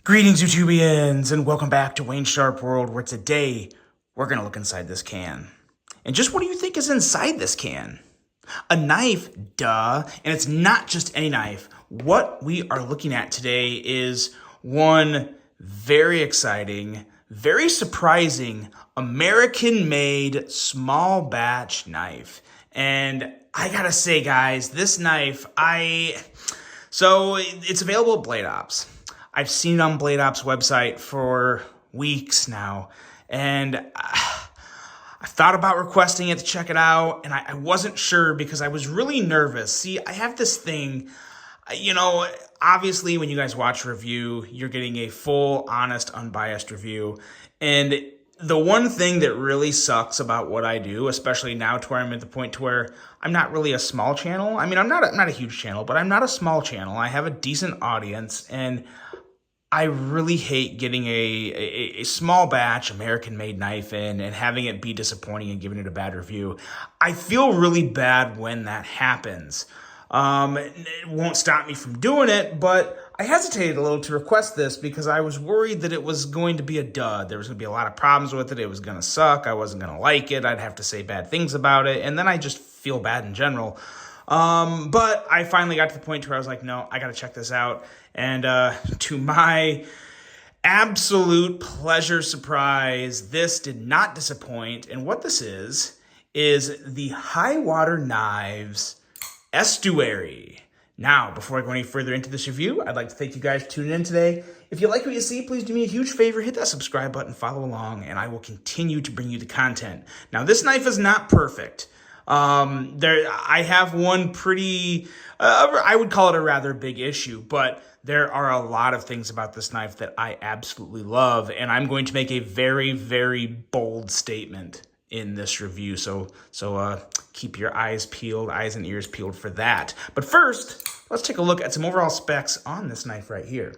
Greetings, YouTubians, and welcome back to Wayne Sharp World, where today we're going to look inside this can. And just what do you think is inside this can? A knife, duh. And it's not just any knife. What we are looking at today is one very exciting, very surprising, American-made small batch knife. And I gotta say, guys, this knife, so it's available at Blade Ops. I've seen it on Blade Ops website for weeks now, and I thought about requesting it to check it out, and I wasn't sure because I was really nervous. See, I have this thing, obviously when you guys watch a review, you're getting a full, honest, unbiased review, and the one thing that really sucks about what I do, especially now to where I'm at the point to where I'm not really a small channel. I mean, I'm not a huge channel, but I'm not a small channel. I have a decent audience, and I really hate getting a small batch American-made knife in and having it be disappointing and giving it a bad review. I feel really bad when that happens. It won't stop me from doing it, but I hesitated a little to request this because I was worried that it was going to be a dud. There was going to be a lot of problems with it. It was going to suck. I wasn't going to like it. I'd have to say bad things about it, and then I just feel bad in general. But I finally got to the point where I was like, no, I got to check this out. And to my absolute pleasure surprise, this did not disappoint. And what this is the High Water Knives Estuary. Now, before I go any further into this review, I'd like to thank you guys for tuning in today. If you like what you see, please do me a huge favor, hit that subscribe button, follow along, and I will continue to bring you the content. Now, this knife is not perfect. I have one pretty, I would call it a rather big issue, but there are a lot of things about this knife that I absolutely love, and I'm going to make a very, very bold statement in this review. So keep your eyes and ears peeled for that. But first, let's take a look at some overall specs on this knife right here.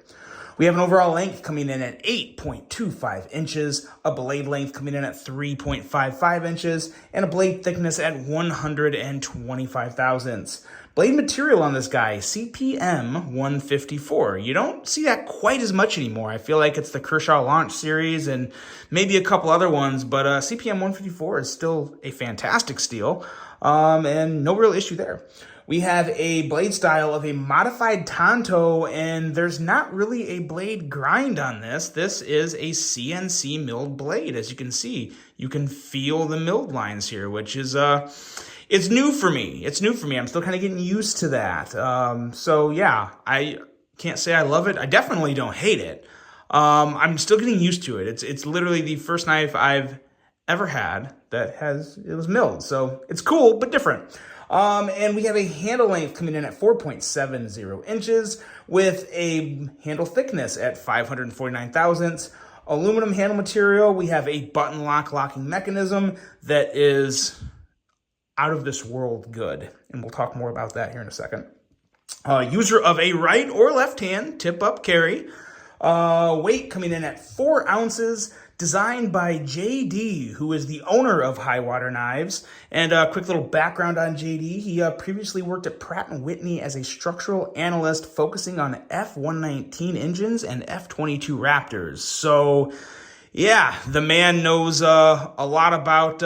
We have an overall length coming in at 8.25 inches, a blade length coming in at 3.55 inches, and a blade thickness at 125 thousandths. Blade material on this guy, CPM 154. You don't see that quite as much anymore. I feel like it's the Kershaw Launch series and maybe a couple other ones, but CPM 154 is still a fantastic steel, and no real issue there. We have a blade style of a modified Tonto, and there's not really a blade grind on this. This is a CNC milled blade. As you can see, you can feel the milled lines here, which is, it's new for me. It's new for me. I'm still kind of getting used to that. So yeah, I can't say I love it. I definitely don't hate it. I'm still getting used to it. It's literally the first knife I've ever had that it was milled. So it's cool, but different. And we have a handle length coming in at 4.70 inches with a handle thickness at 549 thousandths. Aluminum handle material. We have a button locking mechanism that is out of this world good. And we'll talk more about that here in a second. User of a right or left hand tip up carry. Weight coming in at 4 ounces. Designed by JD, who is the owner of High Water Knives. And a quick little background on JD. He previously worked at Pratt & Whitney as a structural analyst focusing on F-119 engines and F-22 Raptors. So, yeah, the man knows a lot about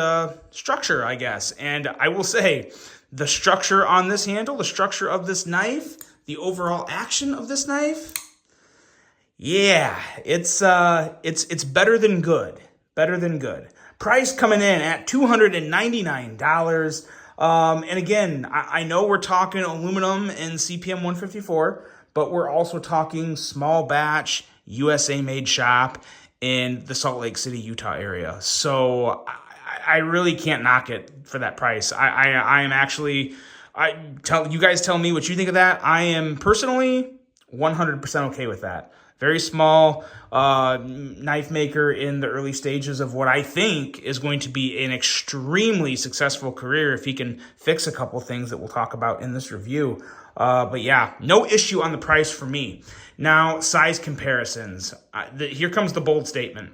structure, I guess. And I will say, the structure on this handle, the structure of this knife, the overall action of this knife, yeah, it's better than good. Better than good. Price coming in at $299. And again, I know we're talking aluminum and CPM 154, but we're also talking small batch, USA made shop in the Salt Lake City, Utah area. So I really can't knock it for that price. I am actually, you guys tell me what you think of that. I am personally 100% okay with that. Very small knife maker in the early stages of what I think is going to be an extremely successful career if he can fix a couple things that we'll talk about in this review. But yeah, no issue on the price for me. Now, size comparisons. Here comes the bold statement.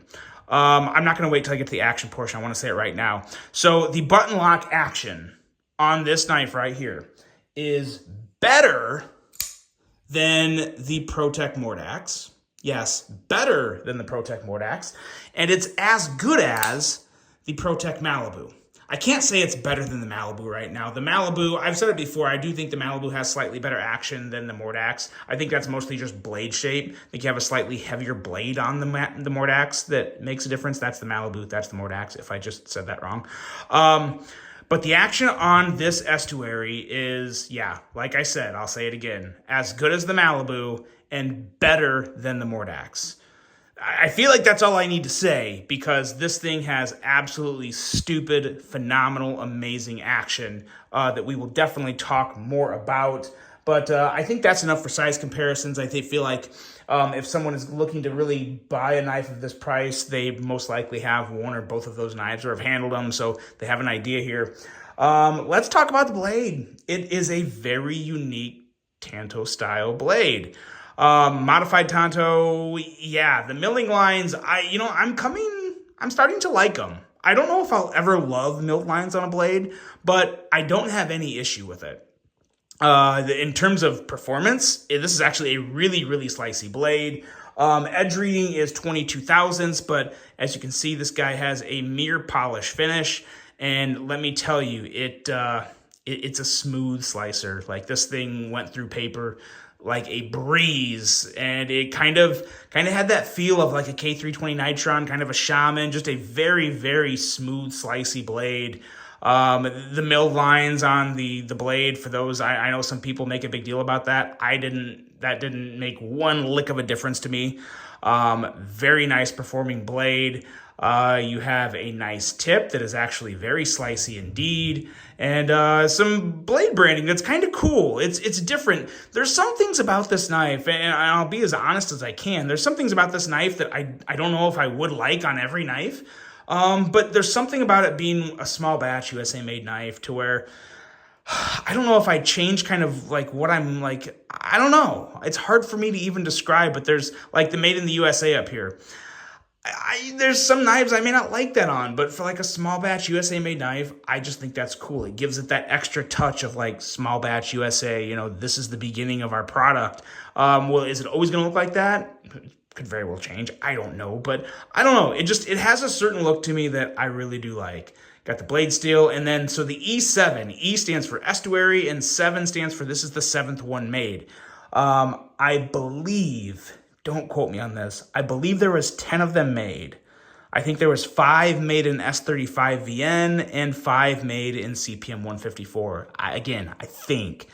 I'm not going to wait till I get to the action portion. I want to say it right now. So the button lock action on this knife right here is better than the ProTech Mordax. Yes, better than the ProTech Mordax, and it's as good as the ProTech Malibu. I can't say it's better than the Malibu right now. The Malibu, I've said it before, I do think the Malibu has slightly better action than the Mordax. I think that's mostly just blade shape. I think you have a slightly heavier blade on the Mordax that makes a difference. That's the Malibu, that's the Mordax, if I just said that wrong. But the action on this estuary is, yeah, like I said, I'll say it again, as good as the Malibu and better than the Mordax. I feel like that's all I need to say because this thing has absolutely stupid, phenomenal, amazing action that we will definitely talk more about. But I think that's enough for size comparisons. I feel like if someone is looking to really buy a knife of this price, they most likely have one or both of those knives or have handled them, so they have an idea here. Let's talk about the blade. It is a very unique Tanto style blade. Modified Tanto, yeah, the milling lines, I'm starting to like them. I don't know if I'll ever love milled lines on a blade, but I don't have any issue with it. In terms of performance, this is actually a really, really slicey blade. Edge reading is 22 thousandths, but as you can see, this guy has a mirror polish finish, and let me tell you, it's a smooth slicer. Like, this thing went through paper like a breeze, and it kind of had that feel of like a K320 Nitron, kind of a Shaman, just a very, very smooth, slicey blade. The milled lines on the blade, for those, I know some people make a big deal about that. That didn't make one lick of a difference to me. Very nice performing blade. You have a nice tip that is actually very slicey indeed, and some blade branding that's kind of cool. It's different. There's some things about this knife, and I'll be as honest as I can. There's some things about this knife that I don't know if I would like on every knife, but there's something about it being a small batch USA made knife to where I don't know if I change kind of like what I'm like. I don't know. It's hard for me to even describe, but there's like the made in the USA up here. There's some knives I may not like that on, but for like a small batch USA made knife, I just think that's cool. It gives it that extra touch of like small batch USA, this is the beginning of our product. Well, is it always going to look like that? Could very well change. I don't know, but I don't know. It has a certain look to me that I really do like. Got the blade steel, and then so the E7, E stands for estuary, and 7 stands for this is the 7th one made. I believe, don't quote me on this, I believe there was 10 of them made. I think there was 5 made in S35VN and 5 made in CPM 154. I think.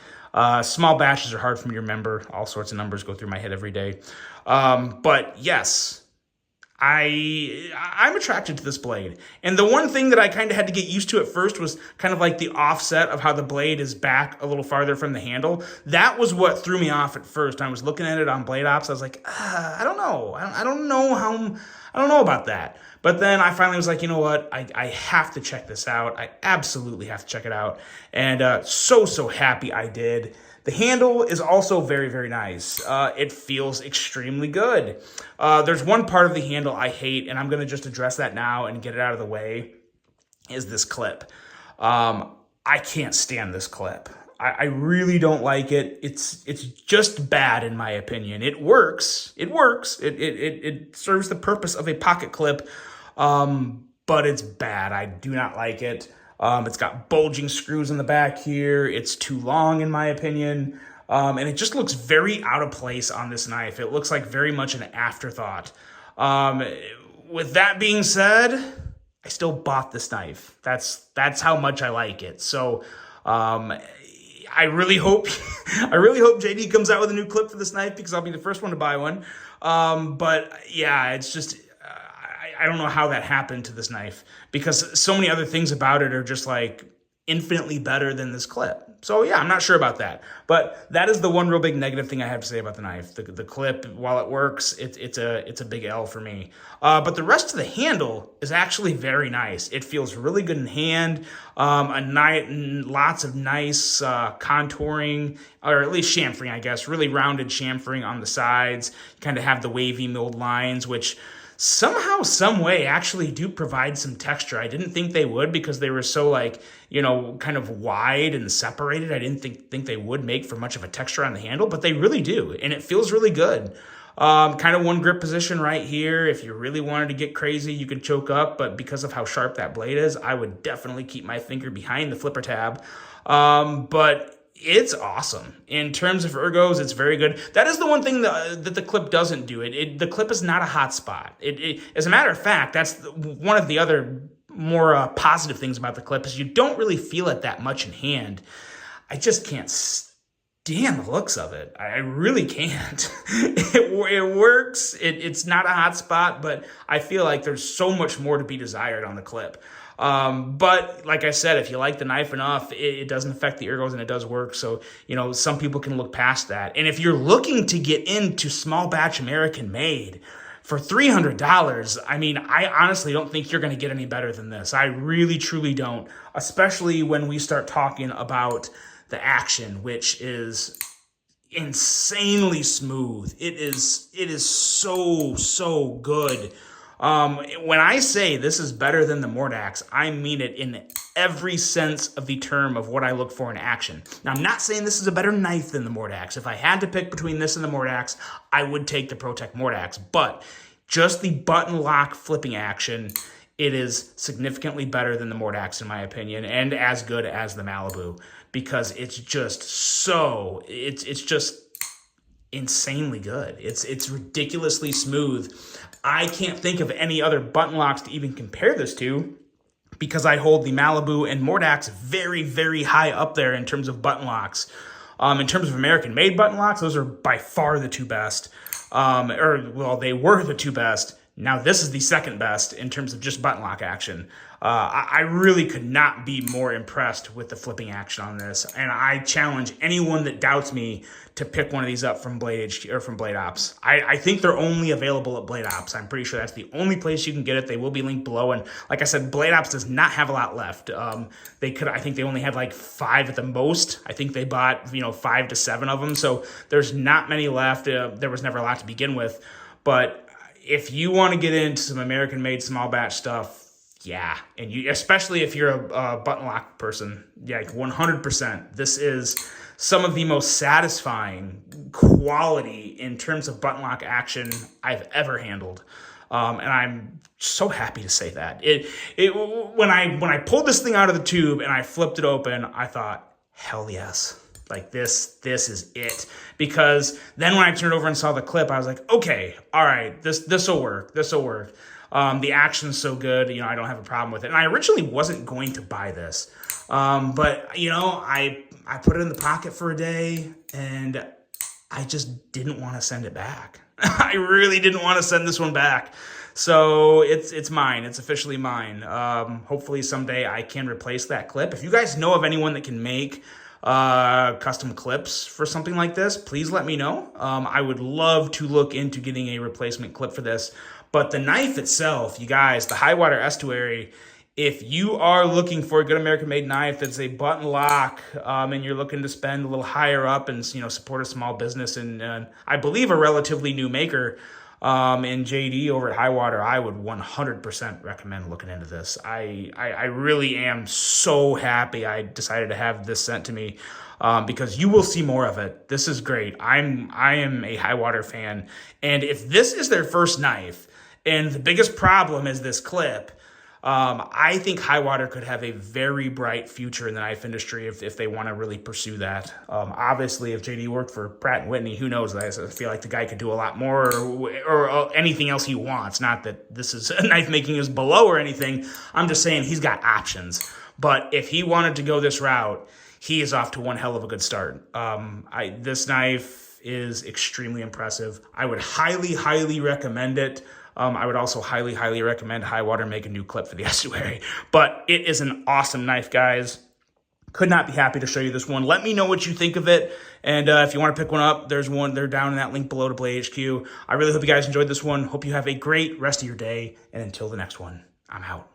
Small batches are hard for me to remember. All sorts of numbers go through my head every day. But yes, I'm attracted to this blade. And the one thing that I kind of had to get used to at first was kind of like the offset of how the blade is back a little farther from the handle. That was what threw me off at first. I was looking at it on Blade Ops. I was like, I don't know. I don't know about that. But then I finally was like, you know what? I have to check this out. I absolutely have to check it out. And so happy I did. The handle is also very, very nice. It feels extremely good. There's one part of the handle I hate, and I'm going to just address that now and get it out of the way, is this clip. I can't stand this clip. I really don't like it. It's just bad in my opinion. It works. It serves the purpose of a pocket clip, but it's bad. I do not like it. It's got bulging screws in the back here. It's too long in my opinion. And it just looks very out of place on this knife. It looks like very much an afterthought. With that being said, I still bought this knife. That's how much I like it. So, I really hope JD comes out with a new clip for this knife because I'll be the first one to buy one. But yeah, it's just, I don't know how that happened to this knife because so many other things about it are just like infinitely better than this clip. So yeah, I'm not sure about that. But that is the one real big negative thing I have to say about the knife. The clip, while it works, it's a big L for me. But the rest of the handle is actually very nice. It feels really good in hand. Lots of nice contouring, or at least chamfering, I guess. Really rounded chamfering on the sides. You kind of have the wavy milled lines, which somehow, some way actually do provide some texture. I didn't think they would because they were so kind of wide and separated. I didn't think they would make for much of a texture on the handle, but they really do. And it feels really good. Kind of one grip position right here. If you really wanted to get crazy, you could choke up, but because of how sharp that blade is, I would definitely keep my finger behind the flipper tab. But it's awesome. In terms of ergos, it's very good. That is the one thing that the clip doesn't do. The clip is not a hot spot. As a matter of fact, that's one of the other more positive things about the clip is you don't really feel it that much in hand. I just can't stand the looks of it. I really can't. It works. It's not a hot spot, but I feel like there's so much more to be desired on the clip. But like I said, if you like the knife enough, it doesn't affect the ergos and it does work. So, some people can look past that. And if you're looking to get into small batch American made for $300, I mean, I honestly don't think you're going to get any better than this. I really, truly don't, especially when we start talking about the action, which is insanely smooth. It is so good. When I say this is better than the Mordax, I mean it in every sense of the term of what I look for in action. Now, I'm not saying this is a better knife than the Mordax. If I had to pick between this and the Mordax, I would take the ProTech Mordax. But just the button lock flipping action, it is significantly better than the Mordax in my opinion, and as good as the Malibu, because it's just it's just insanely good. It's ridiculously smooth. I can't think of any other button locks to even compare this to, because I hold the Malibu and Mordax very, very high up there in terms of button locks. In terms of American-made button locks, those are by far the two best. They were the two best. Now this is the second best in terms of just button lock action. I really could not be more impressed with the flipping action on this, and I challenge anyone that doubts me to pick one of these up from Blade HQ or from Blade Ops. I think they're only available at Blade Ops. I'm pretty sure that's the only place you can get it. They will be linked below, and like I said, Blade Ops does not have a lot left. I think they only had like 5 at the most. I think they bought 5 to 7 of them, so there's not many left. There was never a lot to begin with, but if you want to get into some American-made small batch stuff, yeah, and especially if you're a button lock person, yeah, 100%. This is some of the most satisfying quality in terms of button lock action I've ever handled, and I'm so happy to say that. When I pulled this thing out of the tube and I flipped it open, I thought, hell yes. Like this is it. Because then when I turned over and saw the clip, I was like, okay, all right, this will work. This will work. The action's so good, I don't have a problem with it. And I originally wasn't going to buy this. But I put it in the pocket for a day and I just didn't want to send it back. I really didn't want to send this one back. So it's mine. It's officially mine. Hopefully someday I can replace that clip. If you guys know of anyone that can make custom clips for something like this, please let me know. I would love to look into getting a replacement clip for this. But the knife itself, you guys, the high water estuary, if you are looking for a good American-made knife that's a button lock, and you're looking to spend a little higher up and support a small business and I believe a relatively new maker in JD over at High Water, I would 100% recommend looking into this. I really am so happy I decided to have this sent to me, because you will see more of it. This is great. I am a High Water fan, and if this is their first knife and the biggest problem is this clip, I think High Water could have a very bright future in the knife industry if they want to really pursue that. Obviously, if JD worked for Pratt & Whitney, who knows? I feel like the guy could do a lot more or anything else he wants. Not that this is knife making is below or anything. I'm just saying he's got options. But if he wanted to go this route, he is off to one hell of a good start. This knife is extremely impressive. I would highly, highly recommend it. I would also highly, highly recommend High Water make a new clip for the estuary. But it is an awesome knife, guys. Could not be happy to show you this one. Let me know what you think of it. And if you want to pick one up, there's one. They're down in that link below to Blade HQ. I really hope you guys enjoyed this one. Hope you have a great rest of your day. And until the next one, I'm out.